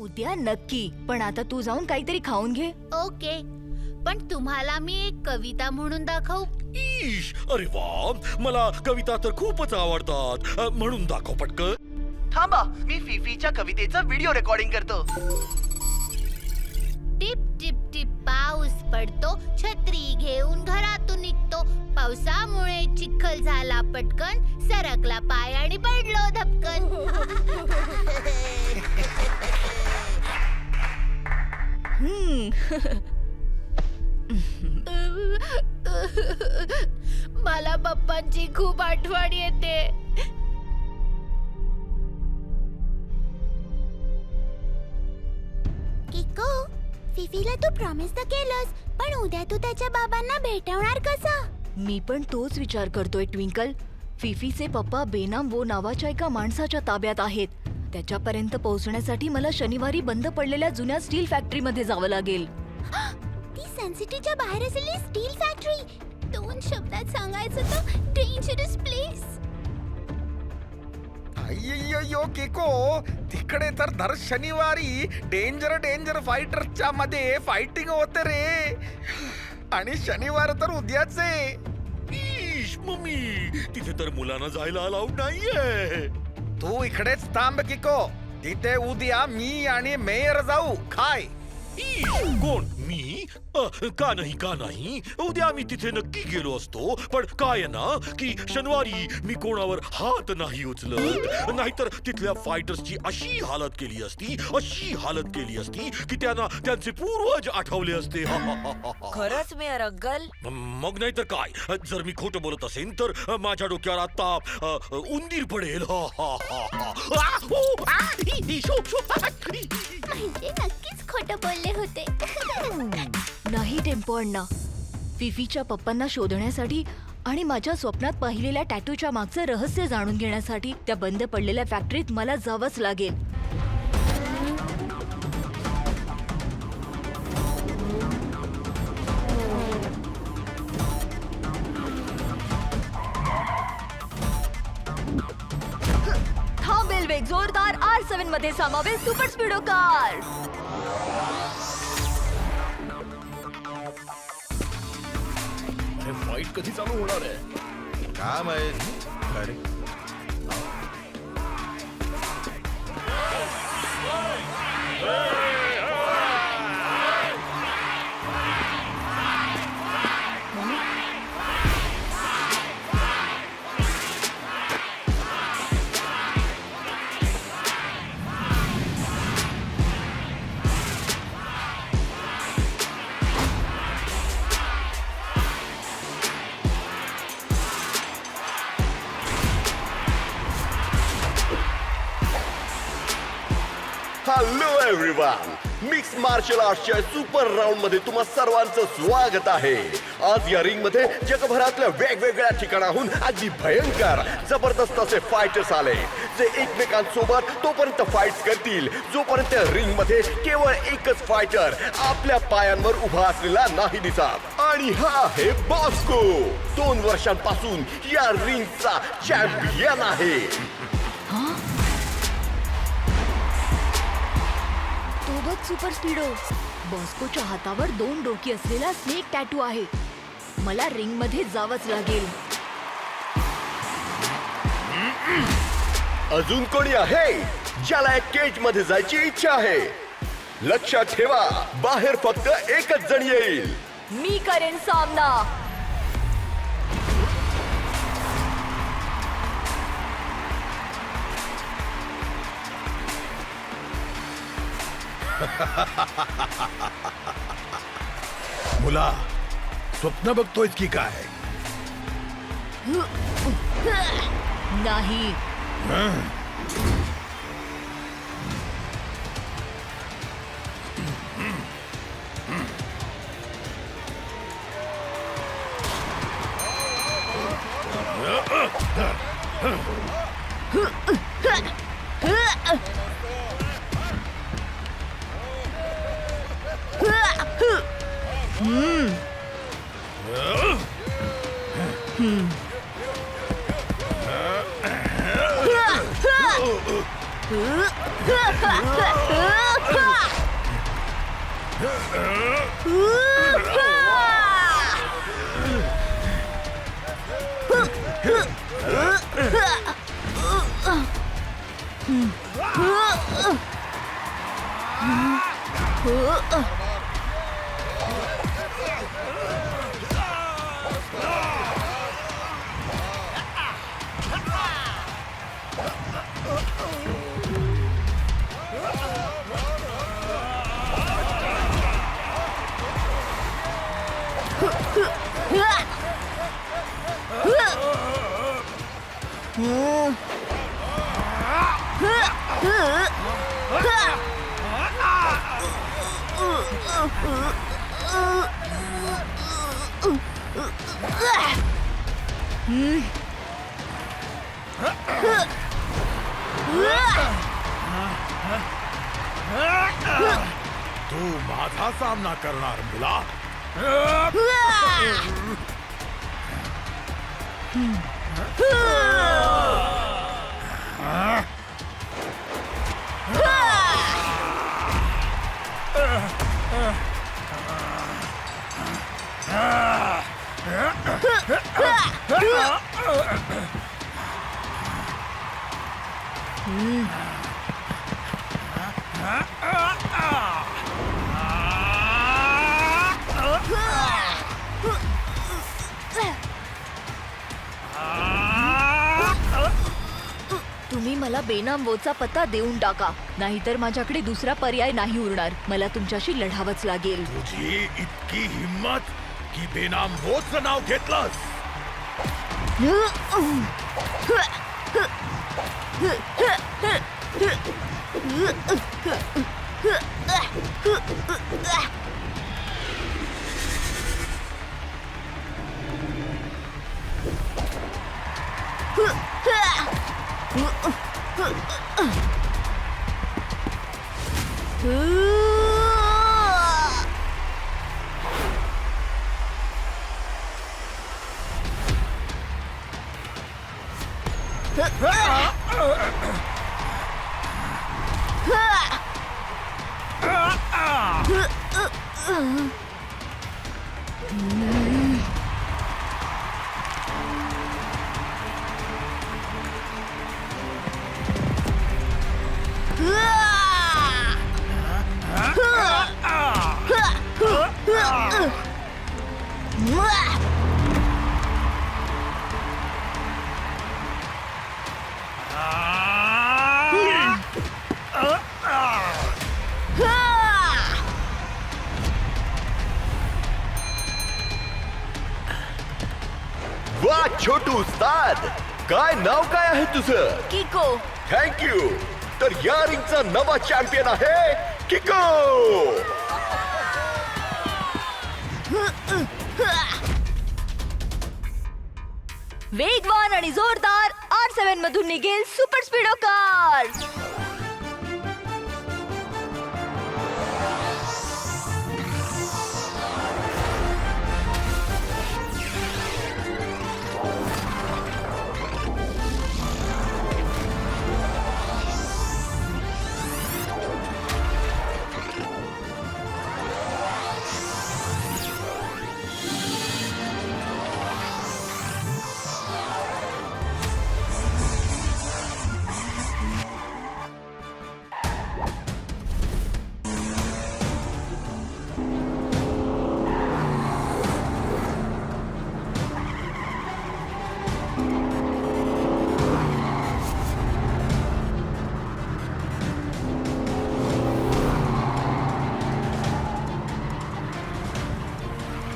उद्या नक्की, पण आता तू जाऊन काहीतरी खाऊन घे. ओके, पण तुम्हाला मी एक कविता म्हणून दाखवू? ईश, अरे वा, मला कविता तर खूपच आवडतात. म्हणून दाखव पटकन. थांबा, मी फिफीच्या कवितेचं व्हिडिओ रेकॉर्डिंग करतो. टिप टिप टिप पाऊस पडतो, छत्री घेऊन घरातून निघतो. पावसामुळे चिखल झाला पटकन, सरकला पाय आणि पडलो धपकन. मला पप्पांची खूप आठवण येते. किको, फिफीला तू प्रॉमिस तर केलंस, पण उद्या तू त्याच्या बाबांना भेटवणार कसा? मी पण तोच विचार करतोय ट्विंकल. फिफीचे पप्पा बेनाम वो नावाच्या एका माणसाच्या ताब्यात आहेत. त्याच्यापर्यंत पोहोचण्यासाठी मला शनिवारी बंद पडलेल्या जुन्या स्टील फॅक्टरीमध्ये जावं लागेल. ती सनसिटीच्या बाहेर असलेली स्टील फॅक्टरी. 2 शब्दात सांगायचं तर डेंजरस प्लेस. अय्यो किको, तिकडे तर दर शनिवारी डेंजर फायटरच्या मध्ये फायटिंग होते रे. आणि शनिवार तर उद्याच आहे. ईश, मम्मी, तिथे तर मुलांना जायला अलाउड नाहीये. तू इकडेच थांब किको. तिथे उद्या मी आणि मेयर जाऊ काय. ईश, कोण मी? का नाही, उद्या मी तिथे नक्की गेलो असतो. पण काय ना की शनिवारी मी कोणावर हात नाही उचलत. नाहीतर तिथल्या फायटर्सची अशी हालत केली असती की त्यांना त्यांचे पूर्वज आठवले असते. खरंच मेयर अंकल? मग नाही तर काय. जर मी खोटं बोलत असेल तर माझ्या डोक्यावर आता उंदीर पडेल. म्हणजे नक्कीच खोटं बोलले होते. नाही टेम्पो अण्णा, फिफीच्या पप्पांना शोधण्यासाठी आणि माझ्या स्वप्नात पाहिलेल्या टॅटूच्या मागचं रहस्य जाणून घेण्यासाठी त्या बंद पडलेल्या फॅक्टरीत मला जावंच लागेल. थांबेल वेग जोरदार R7 मध्ये सामावेल सुपर स्पीडो कार. अरे फाईट कधी चालू होणार आहे? काय माहित. अरे हॅलो एव्हरीवन, मिक्स मार्शल आर्ट्सच्या सुपर राऊंड मध्ये तुम्हा सर्वांचं स्वागत आहे. आज या रिंग मध्ये जगभरातल्या वेगवेगळ्या ठिकाणाहून अगदी भयंकर जबरदस्त असे फायटर्स आले, जे एकमेकांसोबत तोपर्यंत फाईट्स करतील जोपर्यंत रिंग मध्ये केवळ एकच फायटर आपल्या पायांवर उभा असलेला नाही दिसत. आणि हा आहे बॉस्को. 2 वर्षांपासून या रिंगचा चॅम्पियन आहे. सोबत सुपर स्पीडो. बॉस्कोच्या हातावर 2 डोकी असलेला स्नेक टॅटू आहे. मला रिंग मध्ये जावंच लागेल. अजून कोणी आहे ज्याला एक केज मध्ये जायची इच्छा आहे? लक्षात ठेवा, बाहेर फक्त एकच जण येईल. मी करेन सामना. मुला, स्वप्न बघतोयस की काय? नाही. तू माझा सामना करणार मुला. तुम्ही मला बेनाम वोचा पत्ता देऊन टाका, नाहीतर माझ्याकडे दुसरा पर्याय नाही उरणार. मला तुमच्याशी लढावंच लागेल. तुझी इतकी हिम्मत की बेनाम वोचं नाव घेतलंस. वा छोटू उस्ताद, काय नाव काय आहे तुझं? किको. थँक्यू. तर या रिंगचा नवा चॅम्पियन आहे किको. वेगवान आणि जोरदार R7 मधून निघेल super speedo car.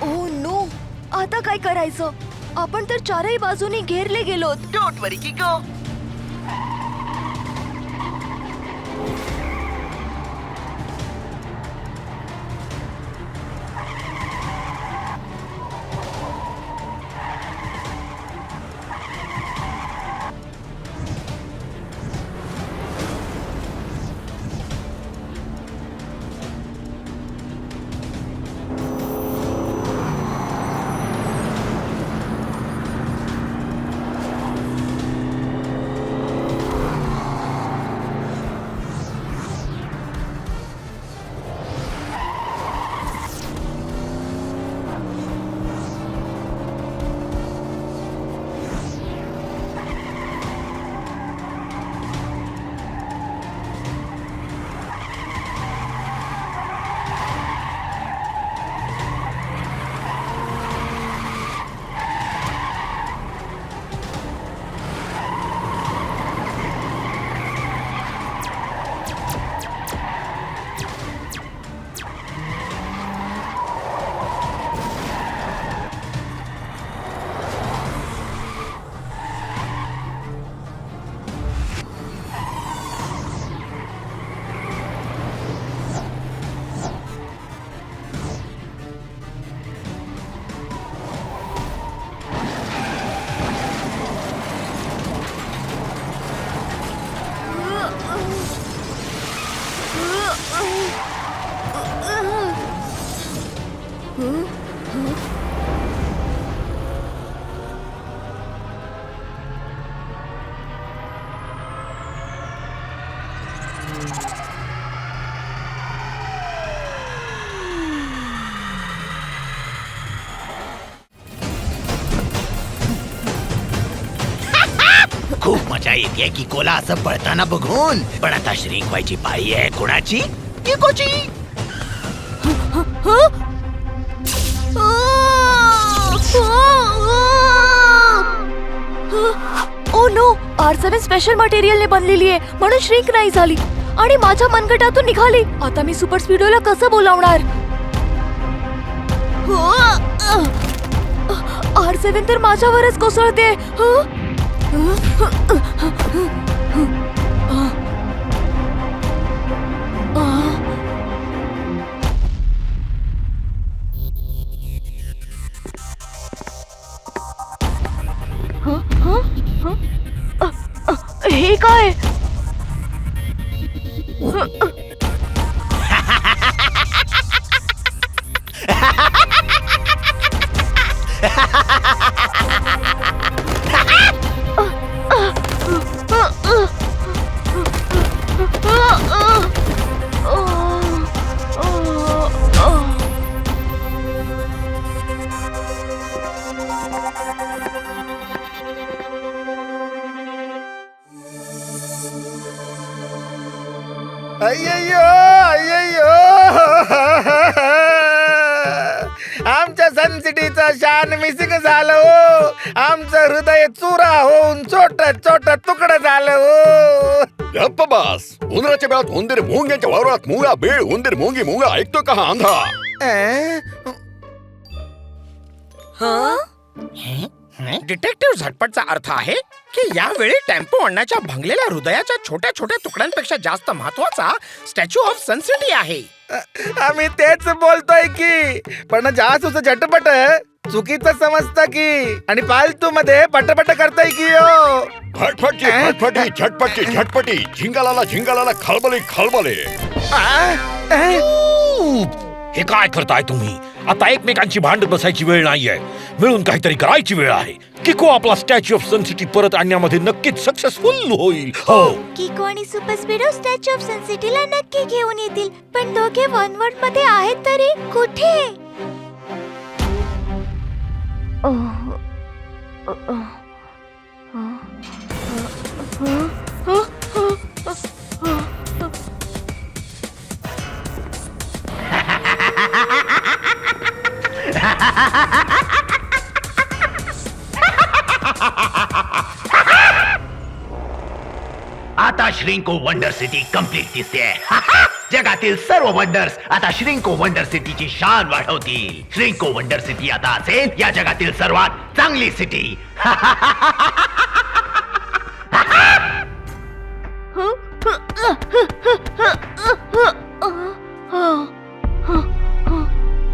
Oh no, आता काय करायचं? आपण तर चारही बाजूनी घेरले गेलोत. डोंट वरी किको. मजा येते किकोला असं पळताना बघून. पण आता श्रींक व्हायची पाळी आहे कोणाची? किकोची. ओ नो, R7 स्पेशल मटेरियलने बनलेली आहे म्हणून श्रिंक नाही झाली आणि माझ्या मनगटातून निघाली. आता मी सुपर स्पीडोला कसं बोलावणार? R7 तर माझ्यावरच कोसळते. हे काय? अय्यो अय्यो आमच्या सनसिटीचा शान मिसिंग झालं हो. आमचं हृदय चुरा होऊन छोट छोट तुकडं झालं हो. गप्प बस. उंदराच्या बेळात उंदीर मुंग्यांच्या वावरात मुंगा बेळ उंदीर मुंगी मुंगा ऐकतो का हा आंधळा? डिटेक्टिव्ह झटपटचा अर्थ आहे की यावेळी टेम्पो आणण्याच्या भंगलेल्या हृदयाच्या छोट्या छोट्या तुकड्यांपेक्षा जास्त महत्वाचा स्टॅच्यू ऑफ सनसिटी आहे. आम्ही तेच बोलतोय की, पण जासूस झटपट चुकीचं समजतं की आणि पालतू मध्ये पटपट करताय की हो. फटफटी फटफटी झटपटी झटपटी झिंगालाला झिंगालाला खळबले खळबले. हे काय करताय तुम्ही? आता एकमेकांची भांडत बसायची वेळ नाहीये. मिळून काहीतरी करायची वेळ आहे. किको आपला स्टॅच्यू ऑफ सनसिटी परत आणण्यामध्ये नक्कीच सक्सेसफुल होईल. हो, किको आणि सुपर स्पीडो स्टॅच्यू ऑफ सनसिटीला नक्की घेऊन येतील. पण दोघे वनवर्ल्ड मध्ये आहेत तरी कुठे? आता श्रिंको वंडर सिटी कंप्लीट दिसते. जगातील सर्व वंडर्स आता श्रिंको वंडर सिटीची शान वाढवतील. श्रिंको वंडर सिटी आता असेल या जगातील सर्वात चांगली सिटी.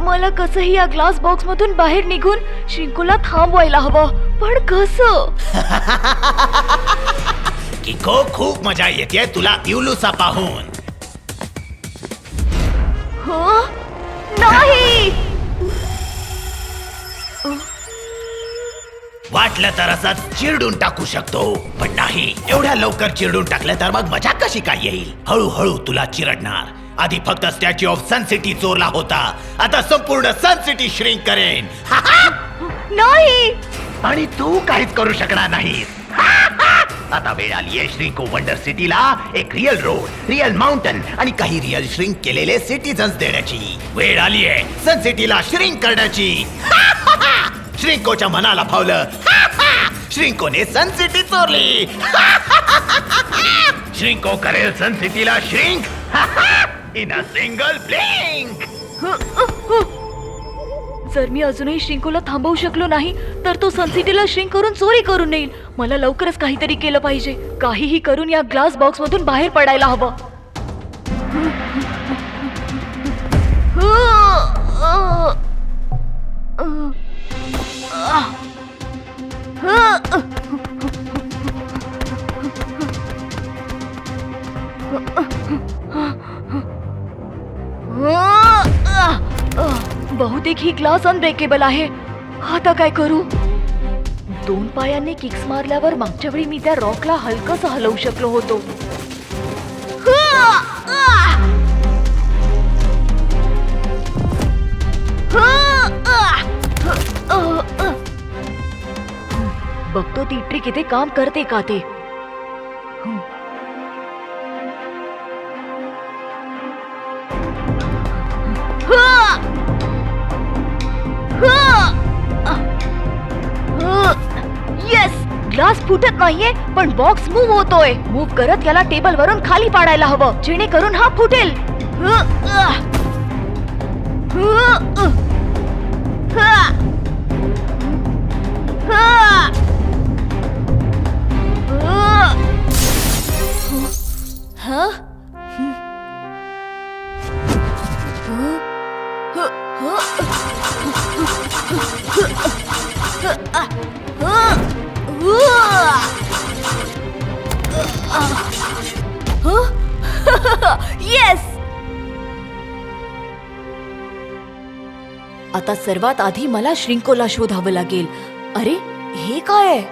मला कसंही या ग्लास बॉक्स मधून बाहेर निघून श्रिंकोला थांबवायला हवं, पण कसं? किको खूप मजा येते तुला इवलूसा पाहून. नाही, वाटलं तर असंच चिरडून टाकू शकतो, पण नाही. एवढ्या लवकर चिरडून टाकलं तर मग मजा कशी काय येईल? हळूहळू तुला चिरडणार. आधी फक्त स्टॅच्यू ऑफ सनसिटी चोरला होता, आता संपूर्ण सनसिटी श्रिंक करेन. नाही. आणि तू काहीच करू शकणार नाहीस. आता वेळ आली आहे श्रिंको वंडर सिटीला एक रिअल रोड, रिअल माउंटन आणि काही रिअल श्रिंक केलेले सिटीजन्स देण्याची. वेळ आली आहे सन सिटीला श्रिंक करण्याची. श्रिंकोच्या मनाला फावलं. श्रिंकोने सन सिटी चोरली. श्रिंको करेल सन सिटीला shrink in a single blink. जर मी अजूनही श्रिंकोला थांबवू शकलो नाही तर तो सनसिटीला श्रिंक करून चोरी करून नेईल. मला लवकरच काहीतरी केलं पाहिजे. काहीही करून या ग्लास बॉक्स मधून बाहेर पडायला हवं. बहुतेक ही ग्लास अनब्रेकेबल आहे. आता काय करू? दोन पायांनी किक्स मारल्यावर मागच्या वेळी मी त्या रॉकला हलकसं हलवू शकलो होतो. बघतो ती ट्रिक इथे काम करते का ते. येस, ग्लास फुटत नाहीये पण बॉक्स मूव्ह होतोय. मूव्ह करत याला टेबल वरून खाली पाडायला हवं जेणेकरून हा फुटेल. येस. आता सर्वात आधी मला श्रिंकोला शोधावं लागेल. अरे हे काय आहे?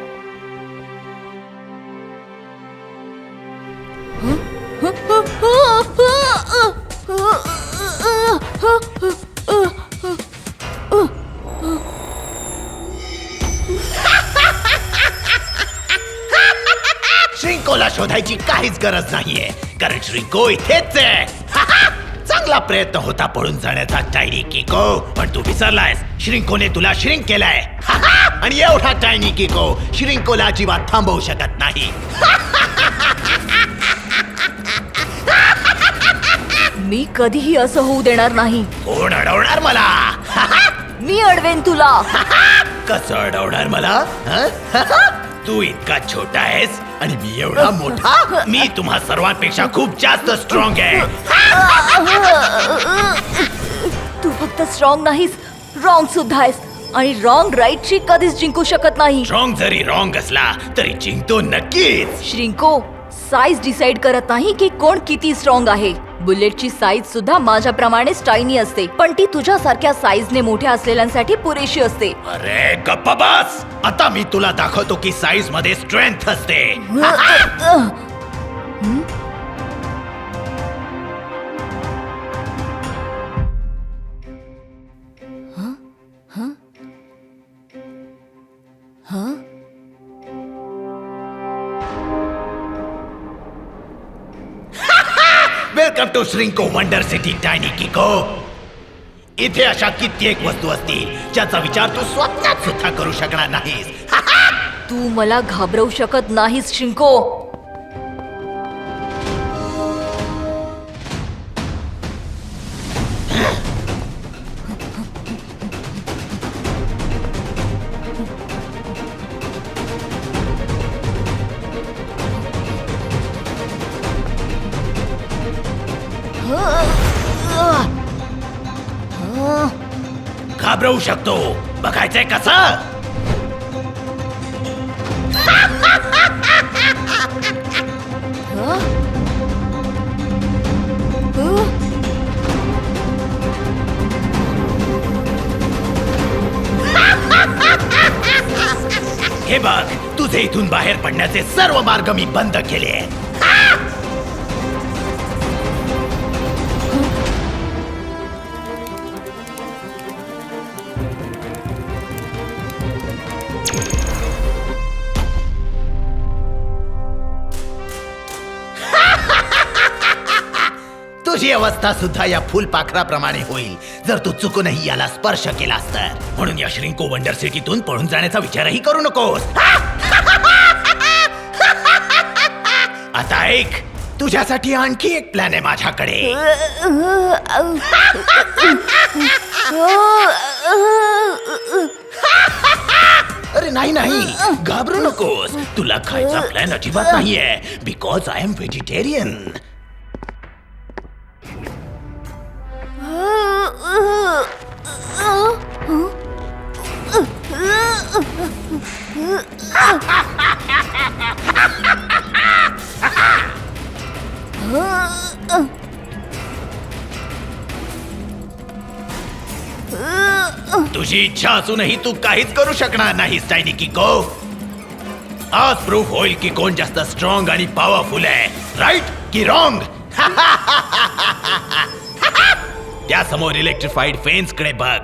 श्रिंकोला शोधायची काहीच गरज नाहीये कारण श्रिंको इथेच आहे. चांगला प्रयत्न होता पळून जाण्याचा टायनी किको, पण तू विसरलायस श्रिंकोने तुला श्रिंक केलाय. आणि एवढा टायनी किको श्रिंकोला अजिबात थांबवू शकत नाही. मी कधीही असं होऊ देणार नाही. कोण अडवणार मला? मी अडवेन तुला. कसं अडवणार मला? तू इतका छोटा आहेस आणि मी एवढा मोठा. मी तुम्हा सर्वांपेक्षा खूप जास्त स्ट्रॉंग आहे. तू फक्त स्ट्रॉंग नाहीस, रॉंग सुद्धा आहेस. आणि रॉंग राईटची कधीच जिंकू शकत नाही. स्ट्रॉंग जरी रॉंग असला तरी जिंकतो नक्कीच. श्रिंको साईज डिसाइड करत नाही की कोण किती स्ट्रॉंग आहे. बुलेटची साईज सुद्धा माझ्याप्रमाणे टायनी असते पण ती तुझ्यासारख्या साईजने मोठ्या असलेल्यांसाठी पुरेशी असते. अरे गप्प बस. आता मी तुला दाखवतो की साईज मध्ये स्ट्रेंथ असते. Welcome to Shrinko wonder city tiny Kiko. इथे अशा कित्येक वस्तू असतील ज्याचा विचार तू स्वप्नात सुद्धा करू शकणार नाहीस. तू मला घाबरवू शकत नाहीस श्रिंको. घाबरवू शकतो. बघायचंय कसं? हे बघ, तुझे इथून बाहेर पडण्याचे सर्व मार्ग मी बंद केले. तुझी अवस्था सुद्धा या फुलपाखराप्रमाणे होईल जर तू चुकूनही याला स्पर्श केलास तर. म्हणून या श्रिंको वंडर सिटीतून पळून जाण्याचा विचारही करू नकोस. आता ऐक, तुझ्यासाठी आणखी एक प्लॅन आहे माझ्याकडे. अरे नाही नाही, घाबरू नकोस. तुला खायचा प्लॅन अजिबात नाहीये बिकॉज आय एम व्हेजिटेरियन. तुझी इच्छा असूनही तू काहीच करू शकणार नाहीस टायनी किको. आज प्रूफ होईल की कोण जास्त स्ट्रॉंग आणि पॉवरफुल आहे, राईट की रॉंग. त्या समोर इलेक्ट्रिफाईड फेन्स कडे बघ.